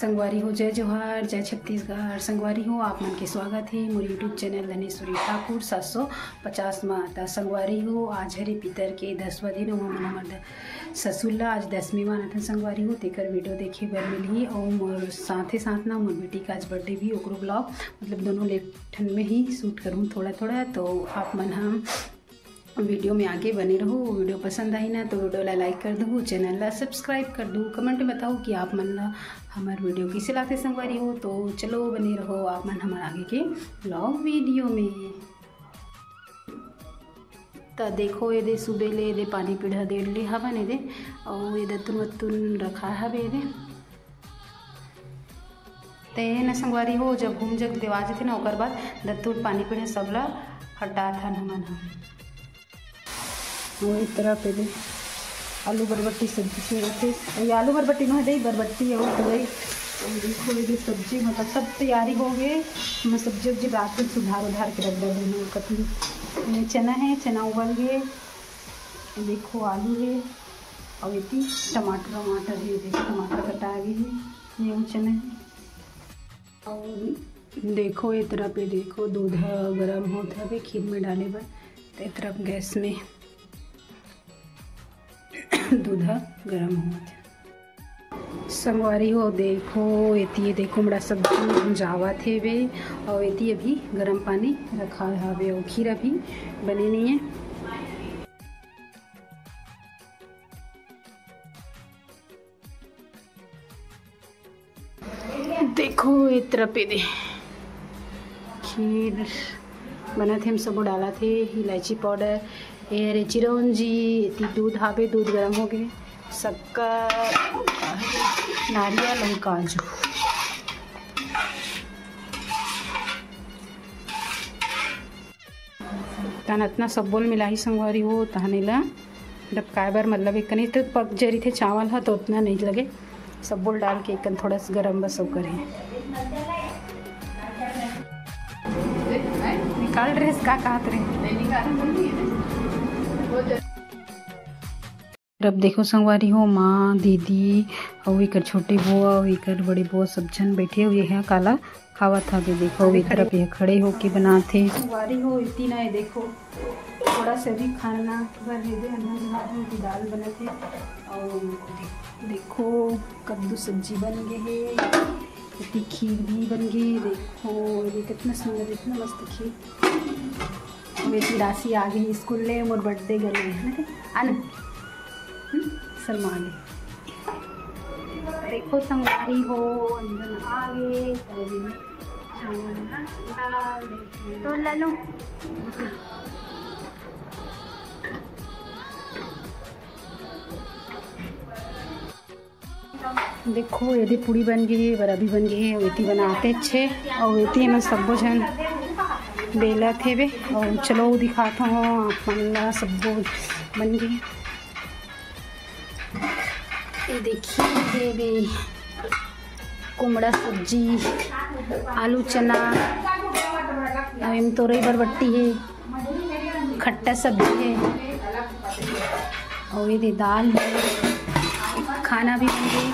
संगवारी हो, जय जोहार, जय छत्तीसगढ़। संगवारी हो, आप मन के स्वागत है मोर यूट्यूब चैनल धनेश्वरी ठाकुर 750 माता। संगवारी हो, आज हरे पितर के 10वां दिन और मन हमर ससुर आज 10वीं मानथन। संगवारी हो तेकर वीडियो देखे बर मिलही और मोर साथे साथ ना मोर बेटी का आज बर्थडे भी ओकरो ब्लॉग मतलब दोनों लेफ्टन में ही शूट करूँ थोड़ा थोड़ा। तो आप मन हम वीडियो में आगे बने रहो। वीडियो पसंद आई ना तो वीडियो ला लाइक कर दो, चैनल ला सब्सक्राइब कर दो, कमेंट में बताओ कि आप मन ला हमार वीडियो कैसे लाते संगवारी हो। तो चलो बने रहो आप मन हमारे आगे के ब्लॉग वीडियो में। तो देखो ये सुबह ले ये पानी पीढ़ा दे ली हवन ये और ये दतुन वतुन रखा हवे ये ते न संगवारी हो। जब घूम जग देवा जाते ना ओकर बाद दतुन पानी पीढ़े सबला हटा था हमन हम वो इस तरह पे दे आलू बरबट्टी सब्जी से रहते। ये आलू बरबट्टी ना दे बरबट्टी है वो तो गई। देखो ये सब्जी मतलब सब तैयारी हो गए। मैं सब्जी उब्जी रात में सुधार उधार के रख दें। कटी चना है, चना उबल गए। देखो आलू है और ये टमाटर वमाटर है। देखो टमाटर कटा गए हैं, ये चना है। और देखो ये तरह पे देखो दूध गर्म होता है खीर में डाले पर तो तरफ गैस में दूध गर्म होता संगवारी हो। देखो ये देखो बड़ा सब्जी जावा थे वे और ये अभी गर्म पानी रखा है और खीर अभी बने नहीं है। देखो ये तरह पे दे खीर बना थे। हम सब डाला थे इलायची पाउडर ये चिरौंजी इतनी दूध हावे दूध गर्म हो गए शक्कर नारियल और काजू तन इतना सब बोल मिलाई संगवारी हो तहने ला डबकाए बर मतलब एक कनी तो पक जरी थे चावल है तो उतना नहीं लगे। सब बोल डाल के एक थोड़ा सा गर्म बस करें निकाल ड्रेस का कहत रहे। अब देखो संगवारी हो माँ दीदी और एक छोटी बुआ और एक बड़ी बुआ सब जन बैठे हुए हैं काला खावा था। देखो एक तरफ ये खड़े होके बनाते संगवारी हो इतनी ना। देखो थोड़ा सा भी खाना की दाल बने थे और देखो कद्दू सब्जी बन गए है। इतनी खीर भी बन गई। देखो ये कितना सुंदर इतना मस्त खीर। मेरी राशि आ गई स्कूल ले मोर बर्थडे गले है आना सलमान। देखो संगवारी हो अंदर आ गए तो ले लो। देखो यदि पूड़ी बन गई है बराबी बन गई है वेती बनाते अच्छे और वेती में सब जन बेला थे वे और चलो दिखाता हूँ आप सब बन गई। ये देखिए ये कुमड़ा सब्जी आलू चना एम तोरई बरबट्टी है खट्टा सब्जी है और ये दाल है खाना भी बन गई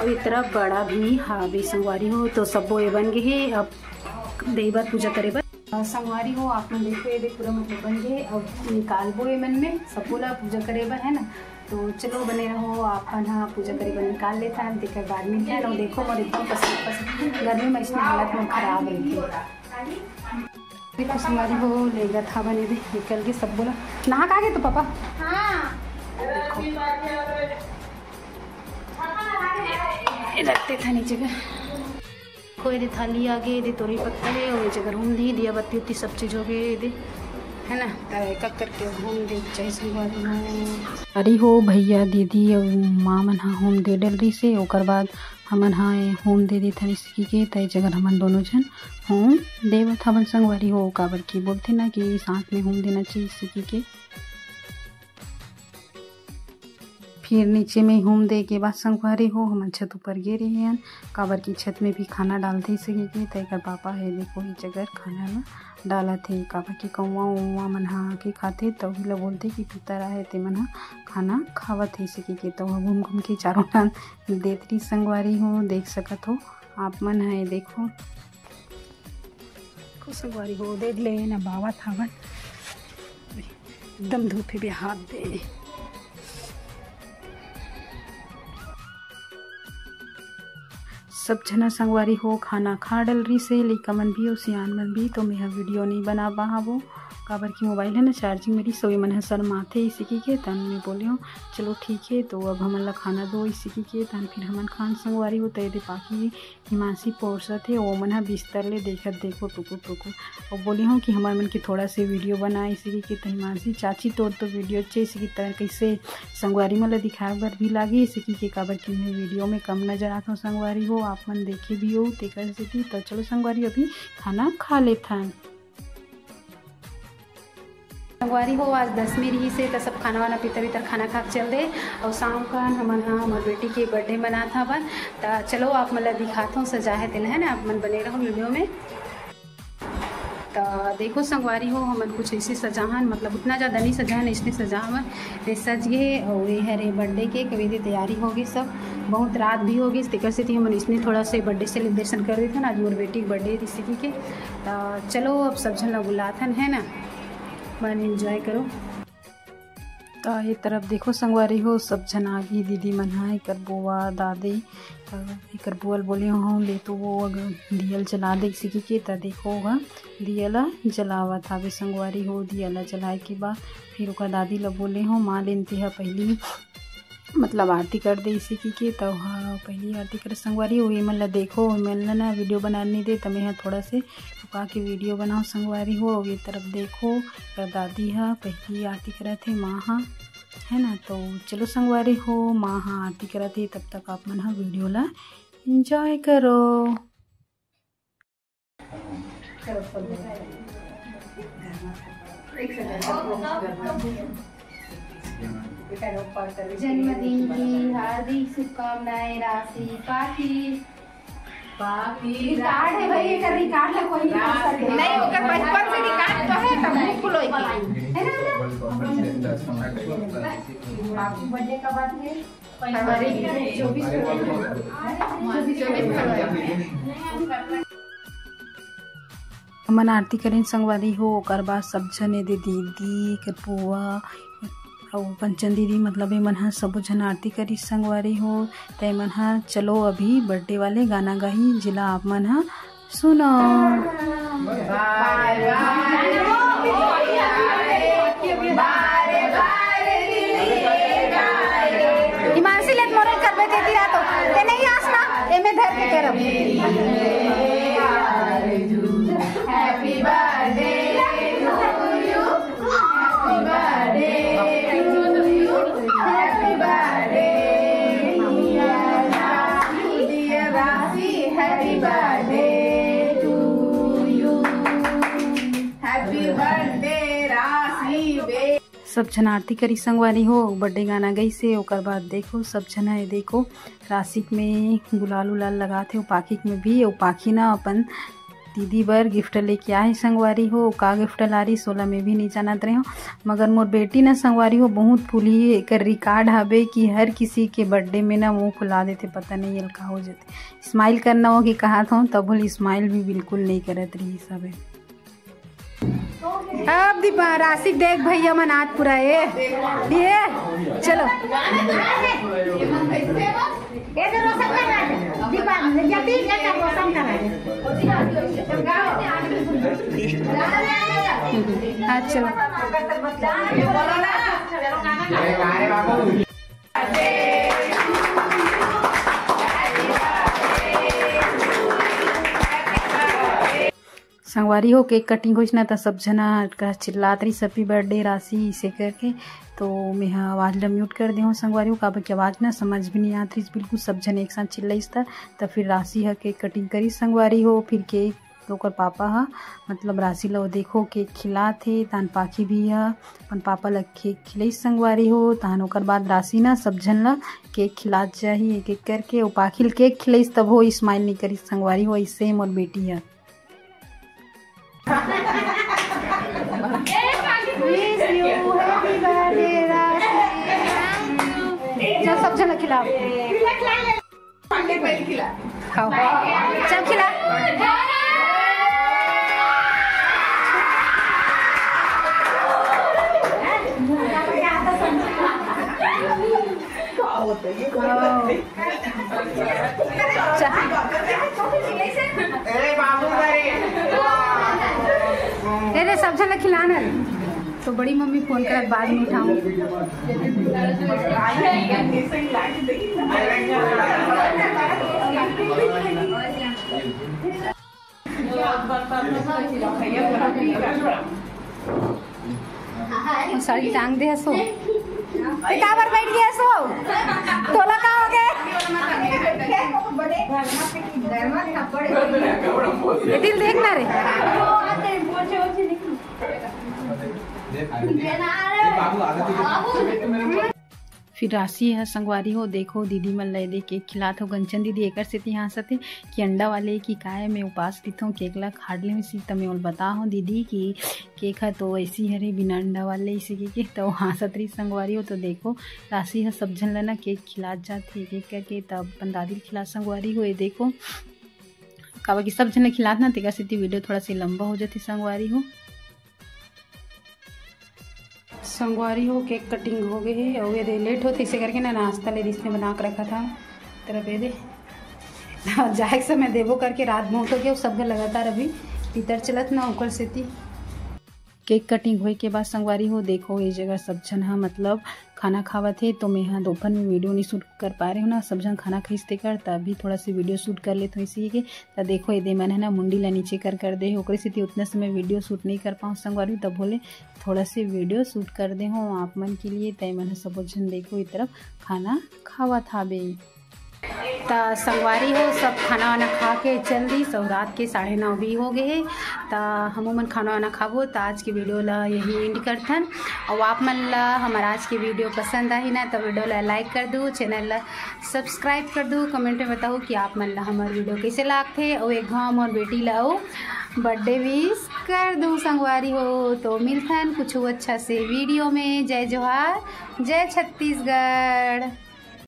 और इस तरह बड़ा भी हावी संगवारी हो। तो सब वो ये बन गए है। अब दे बार पूजा करे बर संगवारी हो आप मन देखो ये पूरा मतलब बन गए और निकाल बो मन में सब बोला पूजा करे बर है ना। तो चलो बने रहो आप हाँ पूजा करे बर निकाल लेता है देखे बाद में है ना। देखो मोर एकदम पसंद गर्मी में इसमें हालत में खराब रही थी। देखो संगवारी हो लेगा था बने दे निकल के सब बोला नहा खा गए तो पापा रखते था नीचे का कोई दे थाली आगे दे तोरी पत्ता है और जगह घूम दी दिया बत्ती उत्ती सब चीज़ हो गई दे है ना। एक करके घूम दे चाहे संगवारी हो अरे हो भैया दीदी और माँ मन हाँ होम दे डल रही से ओकर बाद हमन हाँ होम दे दी था सीखी के तय जगह हमन दोनों जन होम देवत हमन संगवारी हो काबर की बोलते ना कि साथ में होम देना चाहिए सीखी के। फिर नीचे में होम दे के बाद संगवारी हो हम छत ऊपर गे रहे हैं काबर की छत में भी खाना डालते सके के तैकर पापा है देखो ही जगह खाना ना डाला थे काबर की कौवा उवा मन के खाते तो ही लोग बोलते कि पितर आए ते मन खाना खावत ही सके के तो घूम घूम के चारों टान देतरी संगवारी हो देख सकत हो आप मन है देखो संगवारी हो देख ले ना बाबा था एकदम धूप भी हाथ दे सब जना संगवारी हो खाना खा डल रही से लइका मन भी और सियान मन भी तो मैं वीडियो नहीं बना पाबो काबर की मोबाइल है ना चार्जिंग मेरी सोई मन है शर्माथे इसी के तन में बोले हो चलो ठीक है तो अब हमन ला खाना दो इसी के तन फिर हमन खान संगवारी हो तय दे पाकी हिमांशी पोरसत है वो मन बिस्तर ले देखत देखो टुकु टुकु और बोली हूँ कि हमारे मन की थोड़ा से वीडियो बना इसी के तो हिमांशी चाची तोड़ तो वीडियो अच्छे इसी की तरह कैसे संगवारी मन ला दिखाए बर भी लागी इसी के काबर की मैं वीडियो में कम नजर आता हूँ संगवारी हो आप मन देखे भी हो तेकर से तो चलो संगवारी अभी खाना खा लेता संगवारी हो आज 10वीं रही से तो सब खाना वाना पीतर खाना खा चल दे और शाम का हमारे हमारे बेटी के बर्थडे मना था बन तो चलो आप मतलब दिखाता हूँ सजा है दिन है ना आप मन बने रहो वीडियो में तो देखो संगवारी हो हमन कुछ ऐसे सजाहन मतलब उतना ज़्यादा नहीं सजाहन इसने सजावन रे सज गए और ये है रे बर्थडे के कभी दी तैयारी होगी सब बहुत रात भी होगी स्टिकर से थी हमन इसने थोड़ा से बर्थडे सेलिब्रेशन कर देते ना आज मोर बेटी बर्थडे इसी के तो चलो अब सब जन लोग बुलाथन है ना मन एंजॉय करो तो ये तरफ देखो संगवारी हो सब जन आ गई दीदी मन है एक बुआ दादी एक बुअल बोले हूँ ले तो वो दियल जला दे सीखी के तो देखो होगा दियला जलावा था वे संगवारी हो दियला जलाए के बाद फिर ओका दादी ला बोले हो माँ लेनती है पहली मतलब आरती कर दे इसी की तो हाँ पहली आरती कर संगवारी हो ये मतलब देखो मैं ना वीडियो बना नहीं दे तो मैं थोड़ा से रुका के वीडियो बनाओ संगवारी हो ये तरफ देखो दादी है पहली आरती करे थे माँ हाँ है ना तो चलो संगवारी हो माँ हाँ आरती करे थे तब तक आप मन हाँ वीडियो ला एंजॉय करो जन्मदिन की हार्दिक शुभकामनाएं राशि पाखी रिकॉर्ड है भाई ये रिकॉर्ड है कोई नहीं ओकर बचपन से रिकॉर्ड तो है तब बिल्कुल होई है ना बर्थडे का बात है फरवरी 24 फरवरी हमन आरती करें संगवारी हो ओकर बाद सब जने दे दीदी के बुआ और पंचन दीदी मतलब मन हाँ सब जन आरती करी संगवारी हो तय मन हाँ चलो अभी बर्थडे वाले गाना गाही जिला आप मन हाँ सुनो हिमांशी लेत मोरल करबे देती रातो ते नहीं आसना एमे धर के करब happy birthday to you happy birthday सब जन आरती करी संगवारी हो बर्थडे गाना गई से ओकर बाद देखो सब जना है देखो राशिक में गुलाल उलाल लगाते हो पाखिक में भी और पाखी ना अपन दीदी बर गिफ्ट लेके आए संगवारी हो का गिफ्ट ला रही 16 में भी नहीं जानत रहे हो मगर मोर बेटी ना संगवारी हो बहुत फूली एक रिकॉर्ड हवे कि हर किसी के बर्थडे में ना मुंह खुला देते पता नहीं हल्का हो जाते स्माइल करना हो कि कहा था तब बोली स्माइल भी बिल्कुल नहीं करत रही सब है अब दीपा राशिक देख भैया मन आज पूरा ये चलो हाँ चलो संगवारी हो केक कटिंग हो ना तो सब जना चिल्लात रही हैप्पी बर्थडे राशि इसे करके तो मैं आवाज़ ला म्यूट कर दी हूँ संगवारी हो काबर की आवाज़ ना समझ भी नहीं आती बिल्कुल सब जन एक साथ चिल्लाइस था तो फिर राशि है केक कटिंग करी संगवारी हो फिर केक तो ओकर पापा ह मतलब राशि ला देखो केक खिलाथे, तान पाखी भी ह अपन पापा ला केक खिलाई संगवारी हो। तान ओकर बाद राशि ना सब झन ला केक खिलात जाही एक एक करके। ओ पाखी ल केक खिलाइस तब हो स्माइल नहीं करी संगवारी हो। ऐसे मोर बेटी है। चल सब जन खिलाओ, खाओ, चल खिला। अरे सब जन खिलाना। तो बड़ी मम्मी फोन कर बाद में उठाऊं। साड़ी टांग दे सो का बार बैठ गया सो तोला का हो गए दिल देखना रे। फिर राशि है संगवारी हो देखो दीदी मन ले दे केक खिलात हो। गंचन दीदी एकर से यहाँ सते कि अंडा वाले की काय मैं उपास पीथों केक ला खाड़ ले सी तमें ओल बता हो दीदी कि केक है तो ऐसी हरे बिना अंडा वाले इसी के तो हाँ सतरी संगवारी हो। तो देखो राशि है सब झन लेना केक खिलात जाते एक एक करके तब अपन दादी खिला संगवारी हो। ये देखो काबा की सब झन खिलात ना तेका से वीडियो थोड़ा सी लंबा हो जाती संगवारी हो। संगवारी हो केक कटिंग हो गई है और ये दे लेट होते इसे करके ना नाश्ता ले इसने बना कर रखा था तेरा पे दे जाए समय देवो करके रात बहुत हो गया सब लगातार अभी भीतर चलत ना ऊपर से थी। केक कटिंग होए के बाद संगवारी हो देखो ये जगह सब जन हाँ मतलब खाना खावा थे। तो मैं यहाँ दोपहर में वीडियो नहीं शूट कर पा रही हूँ ना, सब जन खाना खींचते कर तभी थोड़ा सी वीडियो शूट कर लेते हूँ इसी के। तो देखो ये दे मैंने ना मुंडी ला नीचे कर दे ओकरे से उतने समय वीडियो शूट नहीं कर पाऊँ संगवारी। तब बोले थोड़ा सी वीडियो शूट कर दे हूँ आप मन के लिए। तय मैंने सब जन देखो इस तरफ खाना खावा था बे। तो संगवारी हो सब खाना वाना खा के चल दी सब रात के 9:30 भी हो गए है। तो हम मन खाना वाना खाबो। तो आज की वीडियो ला यही एंड करथन और आप मन ला हमारा आज की वीडियो पसंद आई ना तो वीडियो ला लाइक कर दो, चैनल ला सब्सक्राइब कर दो, कमेंट में बताओ कि आप मन ला हमारे वीडियो कैसे लागथे और एक घाम और बेटी ला बर्थडे विश कर दो संगवारी हो। तो मिलथन कुछ अच्छा से वीडियो में। जय जोहार, जय छत्तीसगढ़।